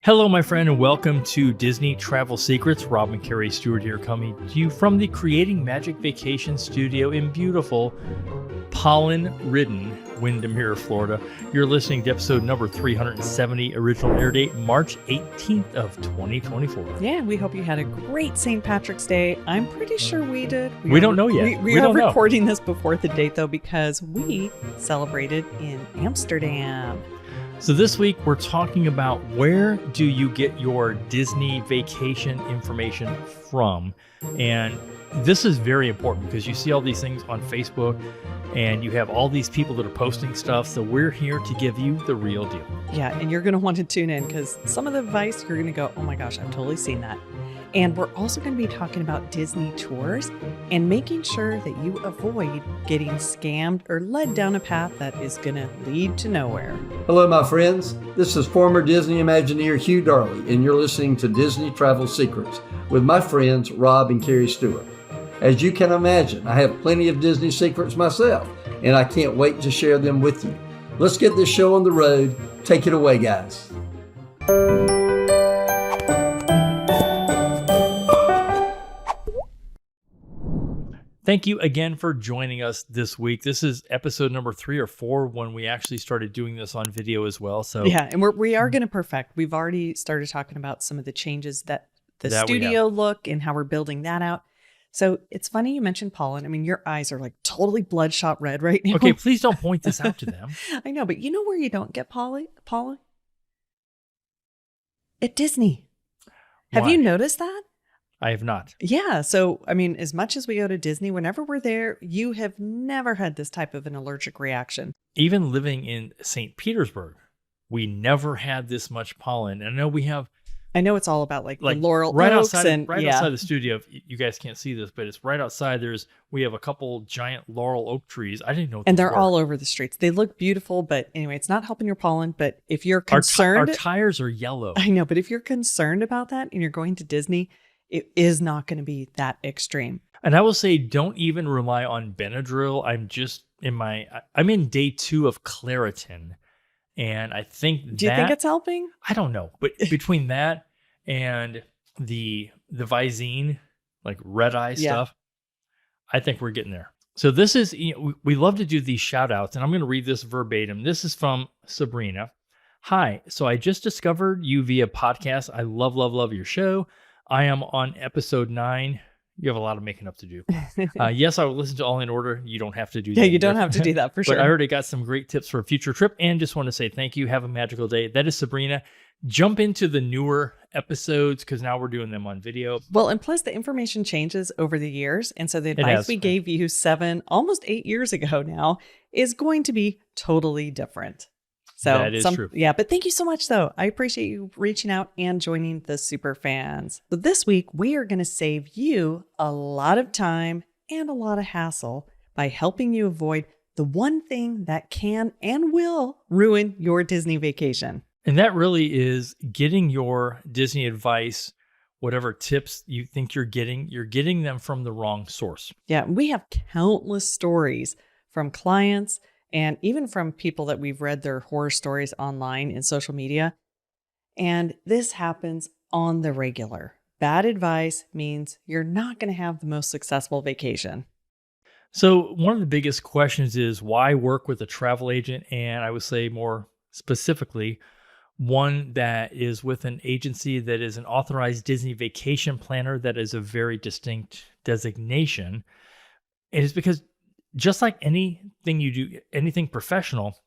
Hello, my friend, and welcome to Disney Travel Secrets. Rob and Kerri Stewart here, coming to you from the Creating Magic Vacation Studio in beautiful, pollen-ridden Windermere, Florida. You're listening to episode number 370, original air date March 18th of 2024. Yeah, we hope you had a great St. Patrick's Day. I'm pretty sure we did. We don't know yet. We are recording this before the date, though, because we celebrated in Amsterdam. So this week, we're talking about where do you get your Disney vacation information from? And this is very important because you see all these things on Facebook and you have all these people that are posting stuff. So we're here to give you the real deal. Yeah, and you're going to want to tune in because some of the advice, you're going to go, oh my gosh, I've totally seen that. And we're also going to be talking about Disney tours and making sure that you avoid getting scammed or led down a path that is going to lead to nowhere. Hello, my friends. This is former Disney Imagineer Hugh Darley, and you're listening to Disney Travel Secrets with my friends Rob and Kerri Stewart. As you can imagine, I have plenty of Disney secrets myself, and I can't wait to share them with you. Let's get this show on the road. Take it away, guys. Thank you again for joining us this week. This is episode number 3 or 4 when we actually started doing this on video as well. So yeah, and we are going to perfect. We've already started talking about some of the changes that the studio look and how we're building that out. So it's funny you mentioned pollen. I mean, your eyes are like totally bloodshot red right now. Okay, please don't point this out to them. I know, but you know where you don't get pollen? At Disney. Have you noticed that? I have not. Yeah. So, I mean, as much as we go to Disney, whenever we're there, you have never had this type of an allergic reaction. Even living in St. Petersburg, we never had this much pollen. And I know it's all about like the laurel right oaks outside the studio. You guys can't see this, but it's right outside. We have a couple giant laurel oak trees. I didn't know. And they're all over the streets. They look beautiful, but anyway, it's not helping your pollen. But if you're concerned, our tires are yellow. I know, but if you're concerned about that and you're going to Disney, it is not going to be that extreme. And I will say, don't even rely on Benadryl. I'm in day 2 of Claritin. And I think Do you think it's helping? I don't know. But between that and the Visine, like red eye stuff, I think we're getting there. So this is, we love to do these shout outs, and I'm going to read this verbatim. This is from Sabrina. Hi. So I just discovered you via podcast. I love, love, love your show. I am on episode 9. You have a lot of making up to do. Yes, I will listen to all in order. You don't have to do that. Yeah, you don't have to do that for sure. But I already got some great tips for a future trip and just want to say thank you. Have a magical day. That is Sabrina. Jump into the newer episodes because now we're doing them on video. Well, and plus the information changes over the years. And so the advice we gave you 7, almost 8 years ago now is going to be totally different. So that is true. Yeah, but thank you so much, though. I appreciate you reaching out and joining the super fans. So this week, we are going to save you a lot of time and a lot of hassle by helping you avoid the one thing that can and will ruin your Disney vacation. And that really is getting your Disney advice, whatever tips you think you're getting them from the wrong source. Yeah, we have countless stories from clients and even from people that we've read their horror stories online in social media. And this happens on the regular. Bad advice means you're not going to have the most successful vacation. So one of the biggest questions is why work with a travel agent? And I would say more specifically, one that is with an agency that is an authorized Disney Vacation Planner that is a very distinct designation. And it's because just like anything you do, anything professional,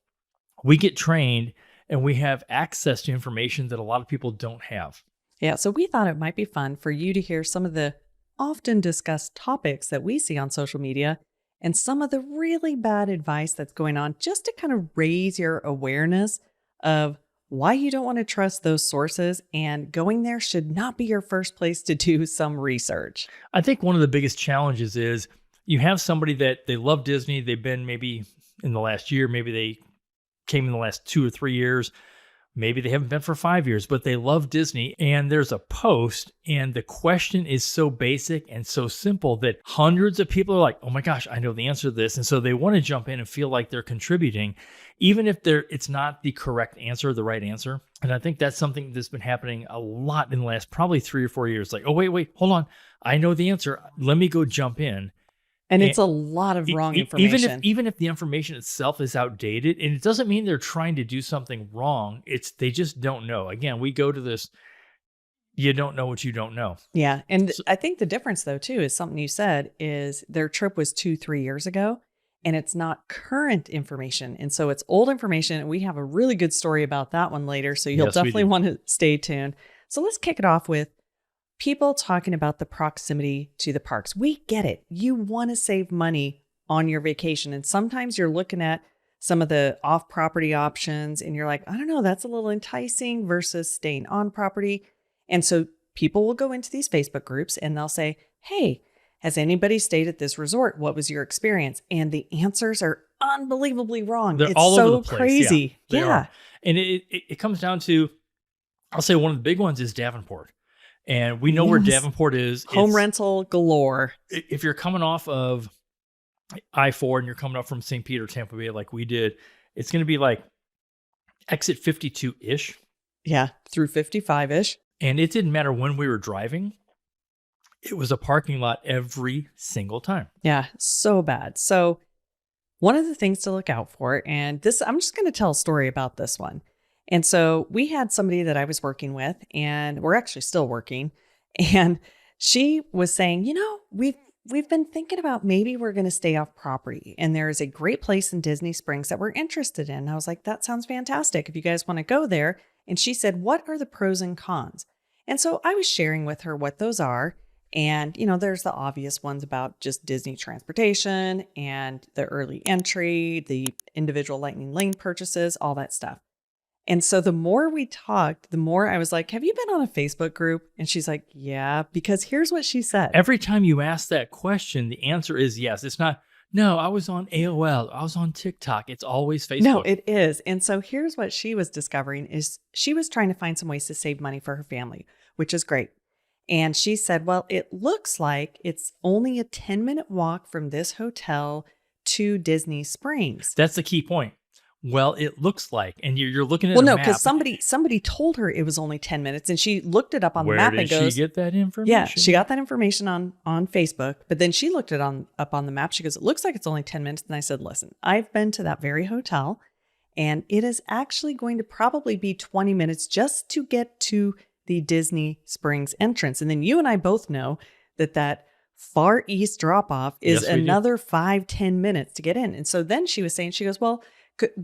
we get trained and we have access to information that a lot of people don't have. Yeah, so we thought it might be fun for you to hear some of the often discussed topics that we see on social media and some of the really bad advice that's going on just to kind of raise your awareness of why you don't want to trust those sources, and going there should not be your first place to do some research. I think one of the biggest challenges is you have somebody that they love Disney. They've been maybe in the last year, maybe they came in the last 2 or 3 years. Maybe they haven't been for 5 years, but they love Disney. And there's a post and the question is so basic and so simple that hundreds of people are like, oh my gosh, I know the answer to this. And so they want to jump in and feel like they're contributing, even if it's not the correct answer, the right answer. And I think that's something that's been happening a lot in the last probably 3 or 4 years. Like, oh, wait, hold on. I know the answer. Let me go jump in. And it's a lot of wrong information. Even if the information itself is outdated, and it doesn't mean they're trying to do something wrong. They just don't know. Again, we go to this, you don't know what you don't know. Yeah. And I think the difference though, too, is something you said is their trip was 2-3 years ago and it's not current information. And so it's old information. And we have a really good story about that one later. So you'll definitely want to stay tuned. So let's kick it off with people talking about the proximity to the parks. We get it. You want to save money on your vacation. And sometimes you're looking at some of the off-property options and you're like, I don't know, that's a little enticing versus staying on property. And so people will go into these Facebook groups and they'll say, hey, has anybody stayed at this resort? What was your experience? And the answers are unbelievably wrong. They're it's all so over the place. crazy. Yeah. And it comes down to, I'll say one of the big ones is Davenport. And we know where Davenport is. Home rental galore. If you're coming off of I-4 and you're coming up from St. Peter, Tampa Bay, like we did, it's going to be like exit 52-ish. Yeah, through 55-ish. And it didn't matter when we were driving. It was a parking lot every single time. Yeah, so bad. So one of the things to look out for, and this, I'm just going to tell a story about this one. And so we had somebody that I was working with, and we're actually still working. And she was saying, we've been thinking about maybe we're going to stay off property. And there is a great place in Disney Springs that we're interested in. And I was like, that sounds fantastic if you guys want to go there. And she said, what are the pros and cons? And so I was sharing with her what those are. And, there's the obvious ones about just Disney transportation and the early entry, the individual Lightning Lane purchases, all that stuff. And so the more we talked, the more I was like, have you been on a Facebook group? And she's like, yeah, because here's what she said. Every time you ask that question, the answer is yes. It's not, no, I was on AOL. I was on TikTok. It's always Facebook. No, it is. And so here's what she was discovering is she was trying to find some ways to save money for her family, which is great. And she said, well, it looks like it's only a 10-minute walk from this hotel to Disney Springs. That's the key point. Well, it looks like, and you're looking at a map. Well, no, because somebody told her it was only 10 minutes, and she looked it up on the map and goes, where did she get that information? Yeah, she got that information on Facebook, but then she looked it up on the map. She goes, it looks like it's only 10 minutes. And I said, listen, I've been to that very hotel, and it is actually going to probably be 20 minutes just to get to the Disney Springs entrance. And then you and I both know that far east drop-off is another 5-10 minutes to get in. And so then she was saying, she goes, well,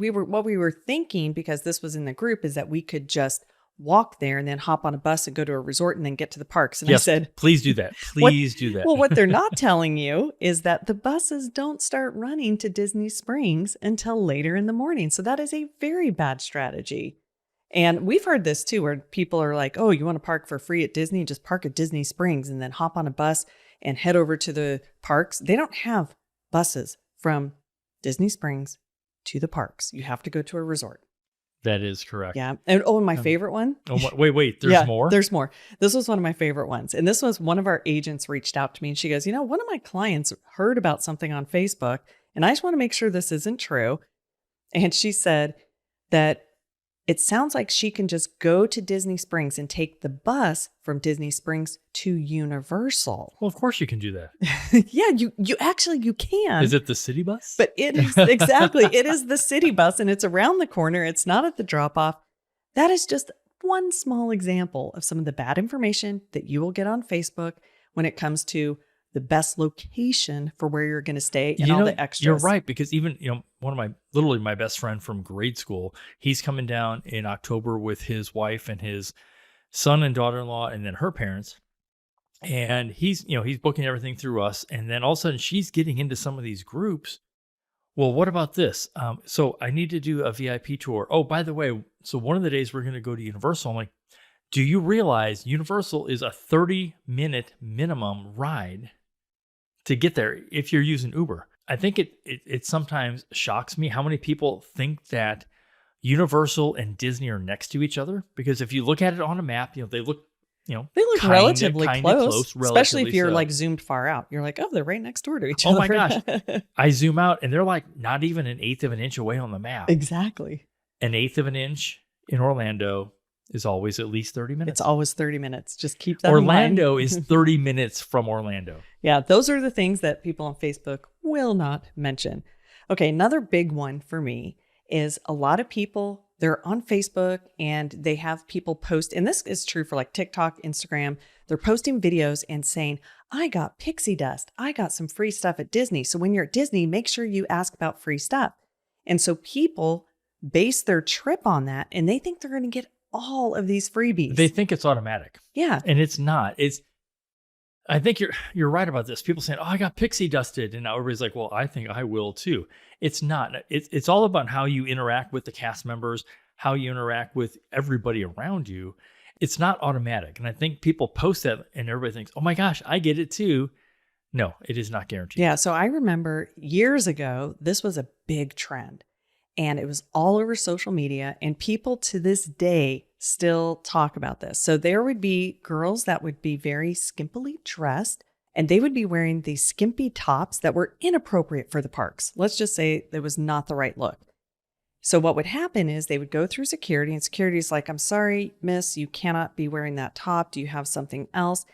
what we were thinking, because this was in the group, is that we could just walk there and then hop on a bus and go to a resort and then get to the parks. And yes, I said, please do that. Please do that. Well, what they're not telling you is that the buses don't start running to Disney Springs until later in the morning. So that is a very bad strategy. And we've heard this too, where people are like, oh, you want to park for free at Disney? Just park at Disney Springs and then hop on a bus and head over to the parks. They don't have buses from Disney Springs to the parks. You have to go to a resort. That is correct. Yeah. And my favorite one. Wait, there's more? There's more. This was one of my favorite ones. And this was one of our agents reached out to me and she goes, one of my clients heard about something on Facebook and I just want to make sure this isn't true. And she said that it sounds like she can just go to Disney Springs and take the bus from Disney Springs to Universal. Well, of course you can do that. Yeah, you can. Is it the city bus? But it is exactly. It is the city bus and it's around the corner. It's not at the drop-off. That is just one small example of some of the bad information that you will get on Facebook when it comes to the best location for where you're going to stay and all the extras. You're right, because even, one of literally my best friend from grade school, he's coming down in October with his wife and his son and daughter-in-law and then her parents. And he's booking everything through us. And then all of a sudden she's getting into some of these groups. Well, what about this? So I need to do a VIP tour. Oh, by the way, so one of the days we're going to go to Universal. I'm like, do you realize Universal is a 30-minute minimum ride to get there if you're using Uber? I think it sometimes shocks me how many people think that Universal and Disney are next to each other, because if you look at it on a map, they look They look kinda relatively close, especially if relatively you're so. like zoomed far out. You're like, oh, they're right next door to each Oh other. my gosh. I zoom out and they're like not even an eighth of an inch away on the map. Exactly. An eighth of an inch in Orlando is always at least 30 minutes. It's always 30 minutes. Just keep that in mind. Orlando is 30 minutes from Orlando. Yeah, those are the things that people on Facebook will not mention. Okay, another big one for me is a lot of people, they're on Facebook and they have people post, and this is true for like TikTok, Instagram. They're posting videos and saying, I got pixie dust. I got some free stuff at Disney. So when you're at Disney, make sure you ask about free stuff. And so people base their trip on that and they think they're going to get all of these freebies. They think it's automatic. Yeah. And it's not. I think you're right about this. People saying, "Oh, I got pixie dusted," and now everybody's like, "Well, I think I will too." It's not. It's all about how you interact with the cast members, how you interact with everybody around you. It's not automatic, and I think people post that, and everybody thinks, "Oh my gosh, I get it too." No, it is not guaranteed. Yeah. So I remember years ago, this was a big trend, and it was all over social media, and people to this day still talk about this. So there would be girls that would be very skimpily dressed, and they would be wearing these skimpy tops that were inappropriate for the parks. Let's just say it was not the right look. So what would happen is they would go through security, and security is like, I'm sorry, miss, you cannot be wearing that top. Do you have something else?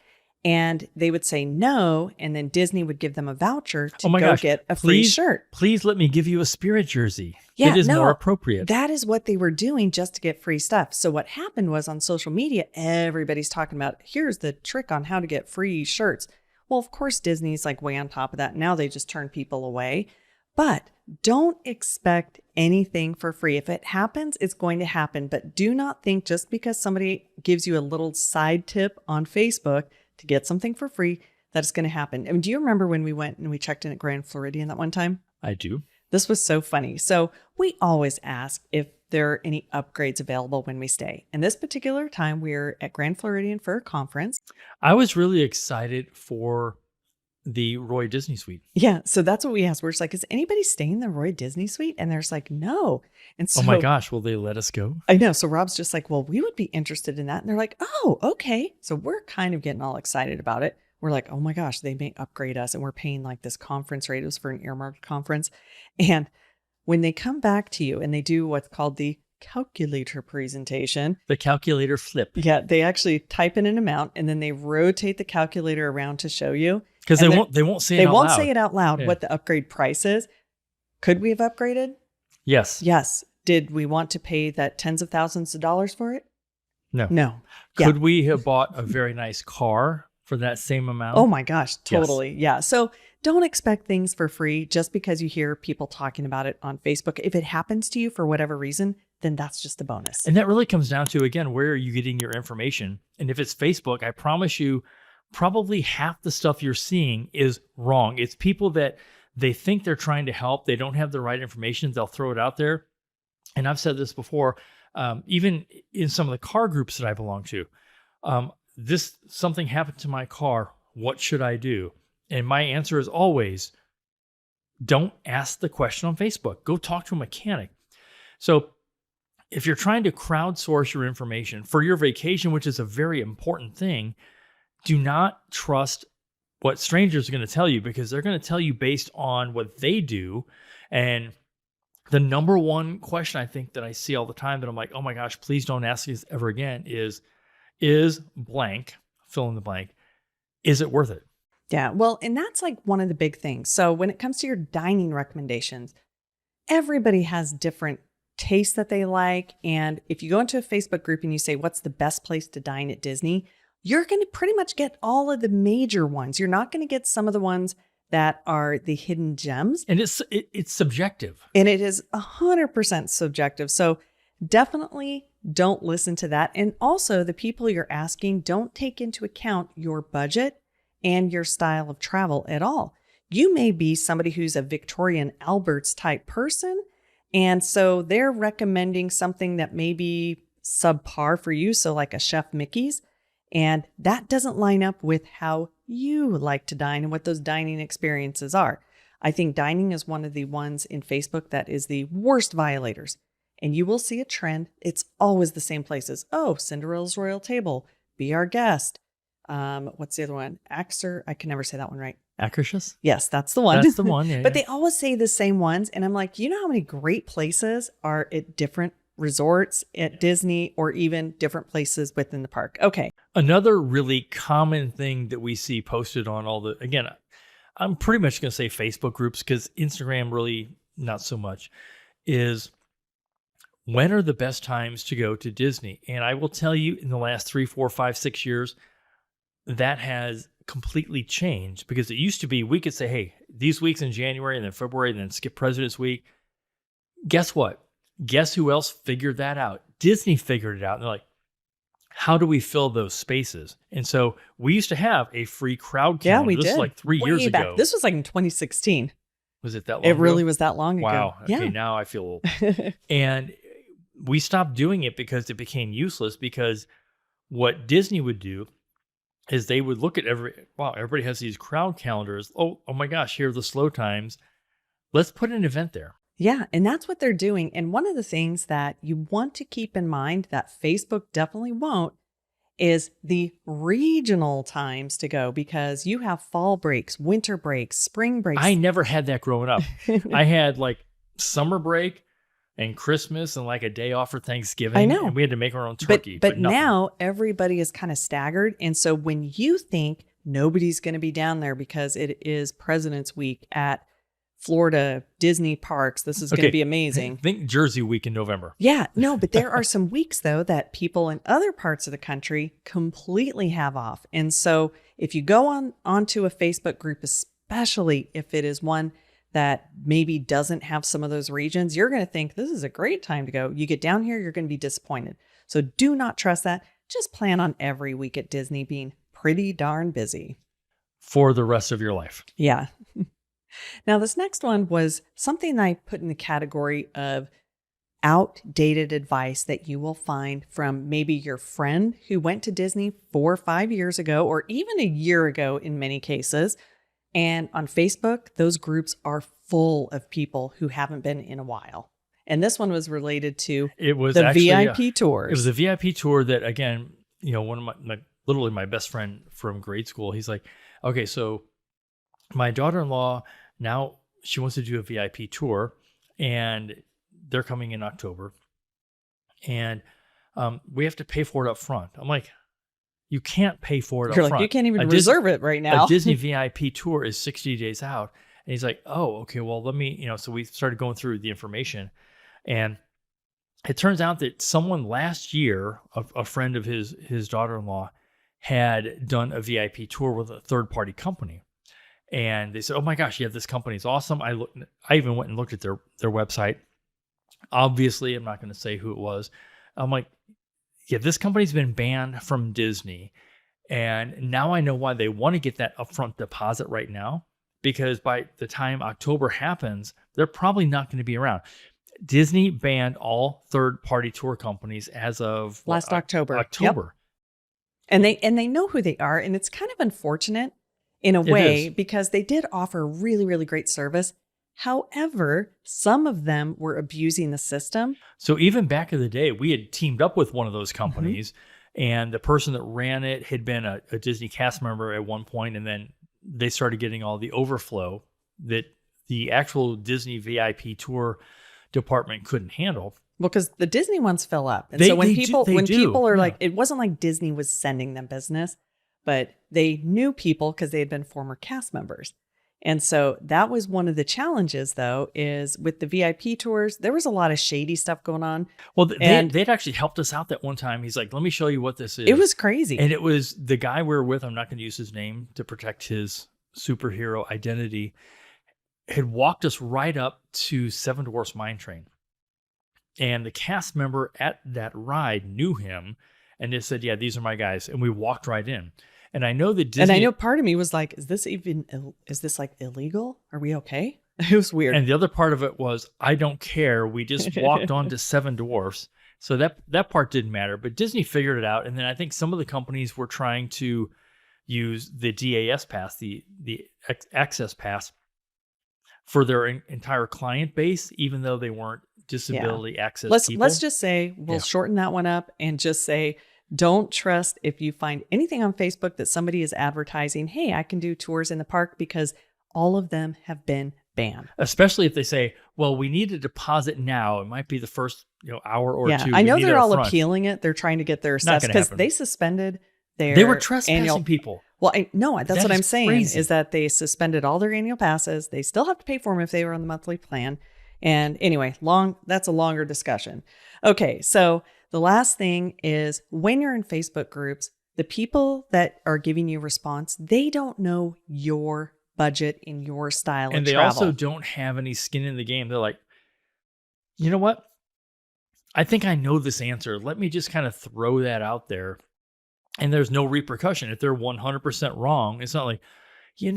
And they would say no, and then Disney would give them a voucher to get a free shirt. Please let me give you a Spirit jersey. Yeah, it is more appropriate. That is what they were doing just to get free stuff. So what happened was on social media, everybody's talking about, here's the trick on how to get free shirts. Well, of course, Disney's like way on top of that. Now they just turn people away. But don't expect anything for free. If it happens, it's going to happen. But do not think just because somebody gives you a little side tip on Facebook to get something for free, that it's going to happen. I mean, do you remember when we went and we checked in at Grand Floridian that one time? I do. This was so funny. So we always ask if there are any upgrades available when we stay. And this particular time, we were at Grand Floridian for a conference. I was really excited for the Roy Disney Suite. Yeah. So that's what we asked. We're just like, is anybody staying in the Roy Disney Suite? And there's like, no. And so, oh my gosh, will they let us go? I know. So Rob's just like, well, we would be interested in that. And they're like, oh, okay. So we're kind of getting all excited about it. We're like, oh my gosh, they may upgrade us. And we're paying like this conference rate. It was for an earmarked conference. And when they come back to you and they do what's called the calculator presentation. The calculator flip. Yeah. They actually type in an amount and then they rotate the calculator around to show you. Because they won't say it out loud. They won't say it out loud what the upgrade price is. Could we have upgraded? Yes. Yes. Did we want to pay that tens of thousands of dollars for it? No. No. Could we have bought a very nice car for that same amount? Oh my gosh, totally. Yes. Yeah. So don't expect things for free just because you hear people talking about it on Facebook. If it happens to you for whatever reason, then that's just a bonus. And that really comes down to, again, where are you getting your information? And if it's Facebook, I promise you, probably half the stuff you're seeing is wrong. It's people that they think they're trying to help. They don't have the right information. They'll throw it out there. And I've said this before, even in some of the car groups that I belong to, something happened to my car. What should I do? And my answer is always, don't ask the question on Facebook. Go talk to a mechanic. So if you're trying to crowdsource your information for your vacation, which is a very important thing, do not trust what strangers are going to tell you, because they're going to tell you based on what they do. And the number one question I think that I see all the time that I'm like, oh my gosh, please don't ask this ever again is blank, fill in the blank, is it worth it? Yeah, well, and that's like one of the big things. So when it comes to your dining recommendations, everybody has different tastes that they like. And if you go into a Facebook group and you say, what's the best place to dine at Disney? You're going to pretty much get all of the major ones. You're not going to get some of the ones that are the hidden gems. And it's subjective. And it is 100% subjective. So definitely don't listen to that. And also the people you're asking, don't take into account your budget and your style of travel at all. You may be somebody who's a Victorian Alberts type person. And so they're recommending something that may be subpar for you. So like a Chef Mickey's. And that doesn't line up with how you like to dine and what those dining experiences are. I think dining is one of the ones in Facebook that is the worst violators. And you will see a trend. It's always the same places. Oh, Cinderella's Royal Table, Be Our Guest. What's the other one? I can never say that one right. Acacious? Yes, that's the one. That's the one. Yeah, But they always say the same ones. And I'm like, you know how many great places are at different resorts at Disney or even different places within the park? Okay. Another really common thing that we see posted on again, I'm pretty much going to say Facebook groups because Instagram really not so much, is when are the best times to go to Disney? And I will tell you, in the last 3, 4, 5, 6 years, that has completely changed, because it used to be we could say, hey, these weeks in January and then February and then skip President's Week. Guess what? Guess who else figured that out? Disney figured it out. And they're like, how do we fill those spaces? And so we used to have a free crowd calendar. Yeah, we this did. is like 3 Way years back. ago. This was like in 2016. Was it that long It ago? really was that long ago. Wow. Okay, Yeah. now I feel old. And we stopped doing it because it became useless, because what Disney would do is they would look at everybody has these crowd calendars. Oh my gosh, here are the slow times. Let's put an event there. Yeah, and that's what they're doing. And one of the things that you want to keep in mind that Facebook definitely won't is the regional times to go, because you have fall breaks, winter breaks, spring breaks. I never had that growing up. I had like summer break and Christmas and like a day off for Thanksgiving. I know. And we had to make our own turkey. But nothing. now everybody is kind of staggered. And so when you think nobody's going to be down there because it is President's Week at Florida Disney parks, this is going to be amazing. Think Jersey Week in November. Yeah, no, but there are some weeks though that people in other parts of the country completely have off. And so if you go onto a Facebook group, especially if it is one that maybe doesn't have some of those regions, you're going to think this is a great time to go. You get down here, you're going to be disappointed. So do not trust that. Just plan on every week at Disney being pretty darn busy for the rest of your life. Yeah. Now, this next one was something I put in the category of outdated advice that you will find from maybe your friend who went to Disney 4 or 5 years ago, or even a year ago in many cases. And on Facebook, those groups are full of people who haven't been in a while. And this one was related to the VIP tours. It was a VIP tour that, again, one of literally my best friend from grade school, he's like, okay, so my daughter-in-law, now she wants to do a VIP tour, and they're coming in October, and we have to pay for it up front. I'm like, you can't pay for it up front. You're like, you can't even reserve it right now. A Disney VIP tour is 60 days out. And he's like, oh, okay, well, let me, so we started going through the information, and it turns out that someone last year, a friend of his daughter-in-law, had done a VIP tour with a third-party company. And they said, oh my gosh, yeah, this company is awesome. I even went and looked at their website. Obviously, I'm not going to say who it was. I'm like, yeah, this company's been banned from Disney. And now I know why they want to get that upfront deposit right now, because by the time October happens, they're probably not going to be around. Disney banned all third-party tour companies as of last October. October. Yep. And they know who they are. And it's kind of unfortunate in a way, because they did offer really, really great service. However, some of them were abusing the system. So even back in the day, we had teamed up with one of those companies, and the person that ran it had been a Disney cast member at one point, and then they started getting all the overflow that the actual Disney VIP tour department couldn't handle. Well, because the Disney ones fill up. And so when people are like, it wasn't like Disney was sending them business, but they knew people because they had been former cast members. And so that was one of the challenges, though, is with the VIP tours, there was a lot of shady stuff going on. Well, they'd actually helped us out that one time. He's like, let me show you what this is. It was crazy. And it was the guy we were with, I'm not going to use his name to protect his superhero identity, had walked us right up to Seven Dwarfs Mine Train. And the cast member at that ride knew him and just said, yeah, these are my guys. And we walked right in. And I know that Disney... And I know part of me was like, is this like illegal? Are we okay? It was weird. And the other part of it was, I don't care. We just walked on to Seven Dwarfs. So that part didn't matter. But Disney figured it out. And then I think some of the companies were trying to use the DAS pass, the access pass, for their entire client base, even though they weren't disability access people. Let's just say we'll shorten that one up and just say Don't trust if you find anything on Facebook that somebody is advertising, hey, I can do tours in the park, because all of them have been banned. Especially if they say, well, we need a deposit now. It might be the first hour or two. I know We need they're it all upfront. appealing it. They're trying to get their Not assessed gonna because happen. they suspended their They were trespassing annual people. Well, that's That what I'm is saying crazy. is that they suspended all their annual passes. They still have to pay for them if they were on the monthly plan. And anyway, that's a longer discussion. Okay, so the last thing is when you're in Facebook groups, the people that are giving you response, they don't know your budget and your style And of they travel. also don't have any skin in the game. They're like, you know what? I think I know this answer. Let me just kind of throw that out there. And there's no repercussion. If they're 100% wrong, it's not like, you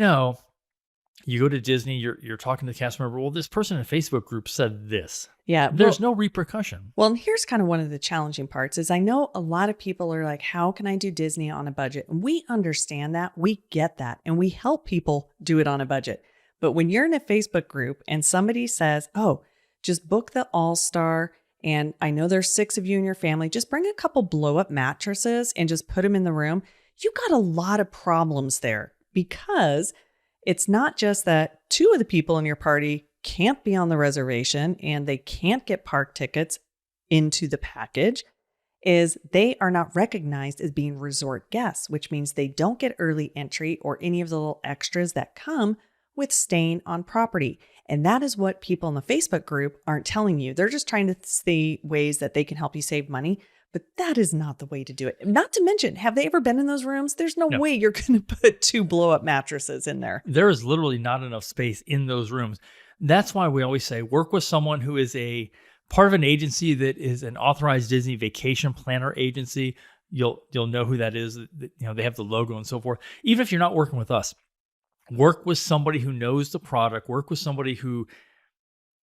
go to Disney, you're talking to the cast member. Well, this person in a Facebook group said this. Yeah. There's no repercussion. Well, and here's kind of one of the challenging parts is I know a lot of people are like, how can I do Disney on a budget? And we understand that. We get that. And we help people do it on a budget. But when you're in a Facebook group and somebody says, oh, just book the All-Star, and I know there's 6 of you in your family, just bring a couple blow-up mattresses and just put them in the room. You got a lot of problems there, because it's not just that 2 of the people in your party can't be on the reservation and they can't get park tickets into the package, is they are not recognized as being resort guests, which means they don't get early entry or any of the little extras that come with staying on property. And that is what people in the Facebook group aren't telling you. They're just trying to see ways that they can help you save money. But that is not the way to do it. Not to mention, have they ever been in those rooms? There's no way you're going to put 2 blow-up mattresses in there. There is literally not enough space in those rooms. That's why we always say work with someone who is a part of an agency that is an authorized Disney Vacation Planner agency. You'll know who that is. They have the logo and so forth. Even if you're not working with us, work with somebody who knows the product. Work with somebody who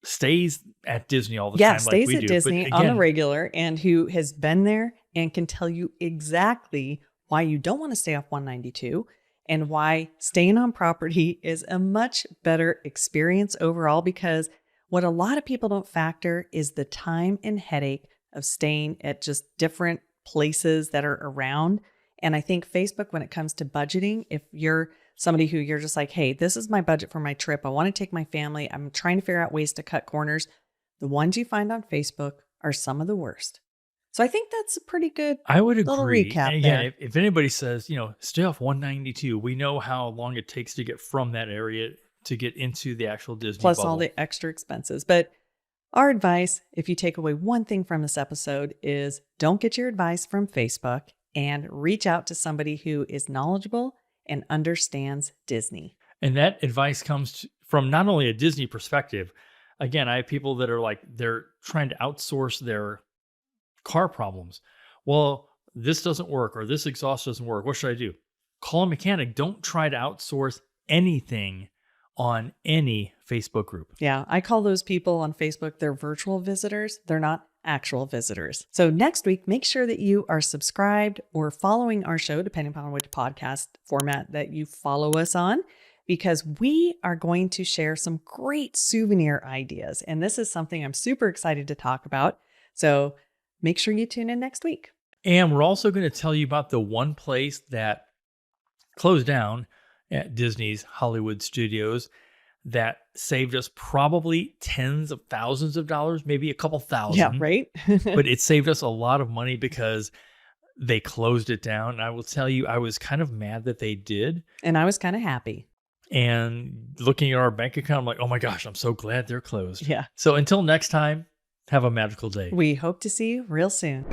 stays at Disney all the time. Stays like we at do. Disney on the regular and who has been there and can tell you exactly why you don't want to stay off 192 and why staying on property is a much better experience overall, because what a lot of people don't factor is the time and headache of staying at just different places that are around. And I think Facebook, when it comes to budgeting, if you're somebody who you're just like, hey, this is my budget for my trip, I want to take my family, I'm trying to figure out ways to cut corners, the ones you find on Facebook are some of the worst. So I think that's a pretty good little recap. And again, if anybody says, stay off 192, we know how long it takes to get from that area to get into the actual Disney plus bubble. all the extra expenses. But our advice, if you take away one thing from this episode, is don't get your advice from Facebook and reach out to somebody who is knowledgeable and understands Disney. And that advice comes from not only a Disney perspective. Again, I have people that are like, they're trying to outsource their car problems. Well, this doesn't work, or this exhaust doesn't work. What should I do? Call a mechanic. Don't try to outsource anything on any Facebook group. Yeah, I call those people on Facebook, they're virtual visitors. They're not actual visitors. So next week, make sure that you are subscribed or following our show, depending upon which podcast format that you follow us on, because we are going to share some great souvenir ideas. And this is something I'm super excited to talk about. So make sure you tune in next week. And we're also going to tell you about the one place that closed down at Disney's Hollywood Studios that saved us probably tens of thousands of dollars, maybe a couple thousand. Yeah, right? But it saved us a lot of money because they closed it down. And I will tell you, I was kind of mad that they did. And I was kind of happy. And looking at our bank account, I'm like, oh my gosh, I'm so glad they're closed. Yeah. So until next time, have a magical day. We hope to see you real soon.